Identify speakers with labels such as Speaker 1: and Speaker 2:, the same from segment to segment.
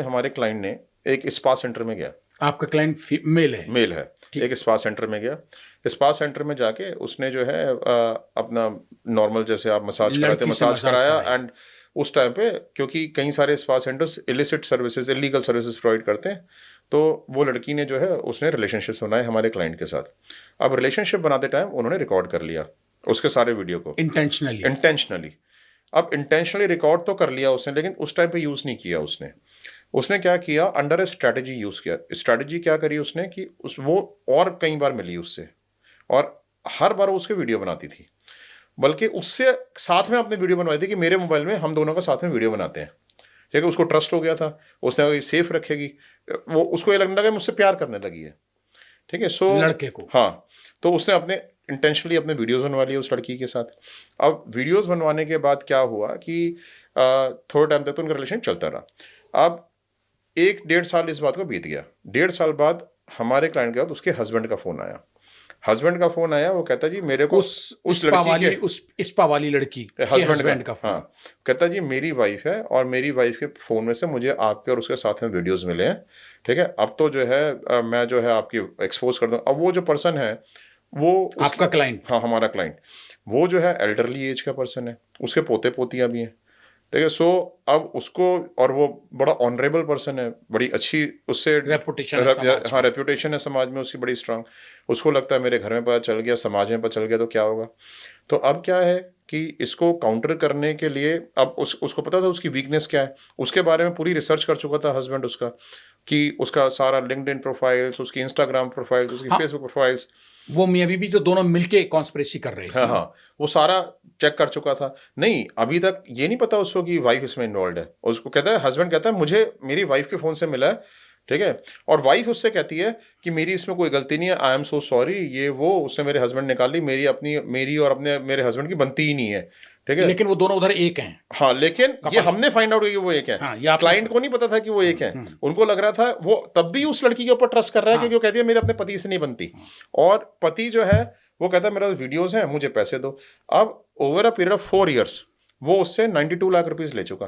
Speaker 1: हमारे क्लाइंट ने एक स्पा सेंटर में गया।
Speaker 2: आपका क्लाइंट मेल है?
Speaker 1: मेल है। एक स्पा सेंटर में गया। स्पा सेंटर में जाके उसने जो है अपना नॉर्मल जैसे आप मसाज कराते मसाज कराया। एंड उस टाइम पे क्योंकि कई सारे spa centres illicit services illegal services provide करते हैं, तो वो लड़की ने जो है उसने रिलेशनशिप बनाए हमारे क्लाइंट के साथ। अब रिलेशनशिप बनाते टाइम उन्होंने रिकॉर्ड कर लिया उसके सारे वीडियो को इंटेंशनली। अब इंटेंशनली रिकॉर्ड तो कर लिया उसने, लेकिन उस टाइम पे यूज़ नहीं किया उसने क्या किया, अंडर ए स्ट्रैटेजी यूज़ किया। स्ट्रैटेजी क्या करी उसने कि वो और कई बार मिली उससे और हर बार उसके वीडियो बनाती थी, बल्कि उससे साथ में अपने वीडियो बनवाई थी कि मेरे मोबाइल में हम दोनों का साथ में वीडियो बनाते हैं। ठीक है, उसको ट्रस्ट हो गया था, उसने कहा सेफ रखेगी, वो उसको ये लगने लगा मुझसे प्यार करने लगी है। ठीक है, सो
Speaker 2: लड़के को,
Speaker 1: हाँ, तो उसने अपने इंटेंशनली अपने वीडियोस बनवा लिए उस लड़की के साथ। अब वीडियोस बनवाने के बाद क्या हुआ कि थोड़े टाइम तक तो उनका रिलेशन चलता रहा। अब 1-1.5 साल इस बात को बीत गया। 1.5 साल बाद हमारे क्लाइंट के बाद उसके हस्बैंड का फोन आया। वो कहता जी मेरे को उस लड़की के
Speaker 2: स्पा वाली लड़की हस्बैंड का फोन।
Speaker 1: हाँ, कहता जी मेरी वाइफ है और मेरी वाइफ के फोन में से मुझे आपके और उसके साथ में वीडियोस मिले हैं। ठीक है, अब तो जो है मैं जो है आपकी एक्सपोज कर दूं। अब वो जो पर्सन है वो
Speaker 2: आपका क्लाइंट,
Speaker 1: हाँ हमारा क्लाइंट, वो जो है एल्डरली एज का पर्सन है, उसके पोते पोतियां भी हैं। ठीक है, सो अब उसको, और वो बड़ा ऑनरेबल पर्सन है, बड़ी अच्छी उससे रेपुटेशन है समाज में उसकी बड़ी स्ट्रांग। उसको लगता है मेरे घर में पता चल गया, समाज में पता चल गया तो क्या होगा। तो अब क्या है कि इसको काउंटर करने के लिए अब उसको पता था उसकी वीकनेस क्या है, उसके बारे में पूरी रिसर्च कर चुका था हस्बैंड उसका, कि उसका सारा लिंक्डइन प्रोफाइल्स, उसकी इंस्टाग्राम प्रोफाइल्स, उसकी फेसबुक प्रोफाइल्स,
Speaker 2: वो मियां बीवी तो दोनों मिलके कॉन्स्पिरेसी कर रहे थे।
Speaker 1: हाँ, वो सारा चेक कर चुका था। नहीं, अभी तक ये नहीं पता उसको कि वाइफ इसमें इन्वॉल्व है। उसको कहता है, हस्बैंड कहता है मुझे मेरी वाइफ के फोन से मिला है। ठीक है, और वाइफ उससे कहती है कि मेरी इसमें कोई गलती नहीं है, आई एम सो सॉरी, ये वो उसने मेरे हस्बैंड निकाल ली, मेरी और अपने मेरे हस्बैंड की बनती ही नहीं है। ठीक है,
Speaker 2: लेकिन वो दोनों उधर एक हैं।
Speaker 1: हाँ, लेकिन ये हमने फाइंड आउट किया कि वो एक है। हाँ, क्लाइंट को नहीं पता था कि वो एक है। उनको लग रहा था, वो तब भी उस लड़की के ऊपर ट्रस्ट कर रहा है क्योंकि वो कहती है मेरे अपने पति से नहीं बनती। और पति जो है वो कहता है मेरा वीडियोस हैं, मुझे पैसे दो। अब over a period of 4 years वो उससे 92 लाख रुपीस ले चुका।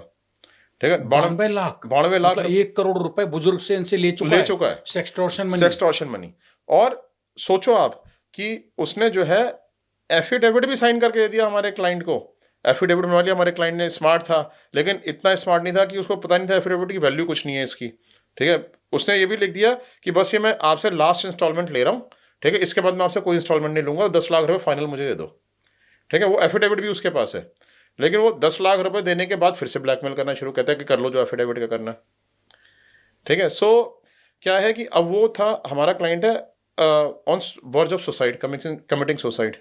Speaker 1: ठीक है, 92 लाख
Speaker 2: 1 करोड़ रुपए बुजुर्ग से इनसे ले चुका है।
Speaker 1: Sextortion money. और सोचो आप कि उसने जो है एफिडेविट भी साइन करके दे दिया हमारे क्लाइंट को। एफिडेविट बनवा लिया हमारे क्लाइंट ने। स्मार्ट था, लेकिन इतना स्मार्ट नहीं था कि उसको पता नहीं था एफिडेविट की वैल्यू कुछ नहीं है इसकी। ठीक है, उसने ये भी लिख दिया कि बस ये मैं आपसे लास्ट इंस्टॉलमेंट ले रहा हूँ। ठीक है, इसके बाद मैं आपसे कोई इंस्टॉलमेंट नहीं लूंगा, 10 लाख रुपए फाइनल मुझे दे दो। ठीक है, वो एफिडेविट भी उसके पास है, लेकिन वो 10 लाख रुपए देने के बाद फिर से ब्लैकमेल करना शुरू कहता है कि कर लो जो एफिडेविट का करना। ठीक है, सो क्या है कि अब वो था, हमारा क्लाइंट है on verge of suicide, committing suicide,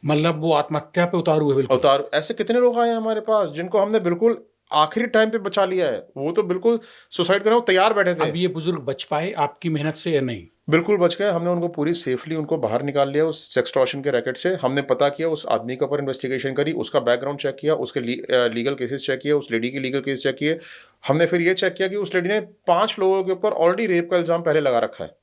Speaker 2: मतलब वो आत्महत्या पे उतारू है। बिल्कुल
Speaker 1: ऐसे कितने लोग आए हैं हमारे पास जिनको हमने बिल्कुल आखिरी टाइम पे बचा लिया है। वो तो बिल्कुल सुसाइड करने को तैयार बैठे थे।
Speaker 2: अब ये बुजुर्ग बच पाए आपकी मेहनत से या नहीं?
Speaker 1: बिल्कुल बच गए। हमने उनको पूरी सेफली उनको बाहर निकाल लिया उस सेक्सटॉर्शन के रैकेट से। हमने पता किया, उस आदमी के ऊपर इन्वेस्टिगेशन करी, उसका बैकग्राउंड चेक किया, उसके लीगल केसेस चेक किए, उस लेडी की लीगल केस चेक किए। हमने फिर ये चेक किया कि उस लेडी ने 5 लोगों के ऊपर ऑलरेडी रेप का इल्जाम पहले लगा रखा है,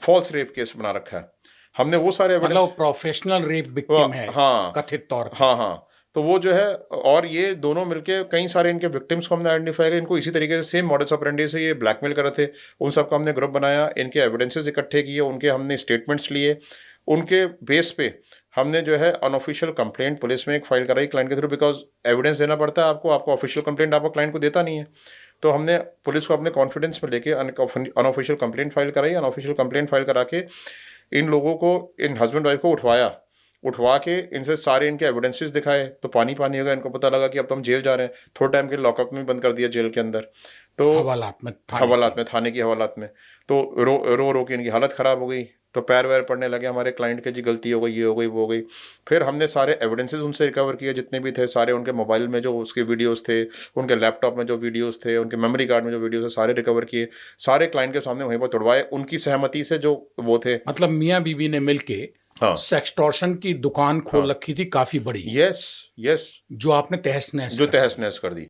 Speaker 1: फॉल्स रेप केस बना रखा है। हमने वो सारे
Speaker 2: मतलब प्रोफेशनल रेप विक्टिम है,
Speaker 1: हाँ,
Speaker 2: कथित तौर पर।
Speaker 1: हाँ, तो वो जो है, और ये दोनों मिलके कई सारे इनके विक्टिम्स को हमने आइडेंटिफाई किया। इनको इसी तरीके से सेम मॉडस ऑपरेंडी से ये ब्लैकमेल कर रहे थे। उन सबका हमने ग्रुप बनाया, इनके एविडेंसेस इकट्ठे किए, उनके हमने स्टेटमेंट्स लिए। उनके बेस पे हमने जो है अनऑफिशियल कंप्लेंट पुलिस में एक फाइल कराई क्लाइंट के थ्रू, बिकॉज एविडेंस देना पड़ता है आपको ऑफिशियल कंप्लेंट आपको क्लाइंट को देता नहीं है। तो हमने पुलिस को अपने कॉन्फिडेंस में लेके अनऑफिशियल कंप्लेंट फाइल कराई। अनऑफिशियल कंप्लेंट फाइल करा के इन लोगों को, इन हस्बैंड वाइफ को उठवा के इनसे सारे इनके एविडेंसेस दिखाए। तो पानी हो गया, इनको पता लगा कि अब तो हम जेल जा रहे हैं। थोड़े टाइम के लॉकअप में बंद कर दिया जेल के अंदर, तो हवालात में, थाने की हवालात में। तो रो के इनकी हालत ख़राब हो गई। तो पैर वैर पड़ने लगे हमारे क्लाइंट के, जी गलती हो गई, ये हो गई, वो हो गई। फिर हमने सारे एविडेंसेस उनसे रिकवर किए जितने भी थे सारे। उनके मोबाइल में जो उसके वीडियोस थे, उनके लैपटॉप में जो वीडियोस थे, उनके मेमोरी कार्ड में जो वीडियोस थे, सारे रिकवर किए। सारे क्लाइंट के सामने वहीं पर तोड़वाए, उनकी सहमति से जो वो थे।
Speaker 2: मतलब मियाँ बीवी ने मिलके सेक्सटॉर्शन की दुकान खोल रखी थी काफी बड़ी।
Speaker 1: यस,
Speaker 2: जो आपने तहस नहस कर दी।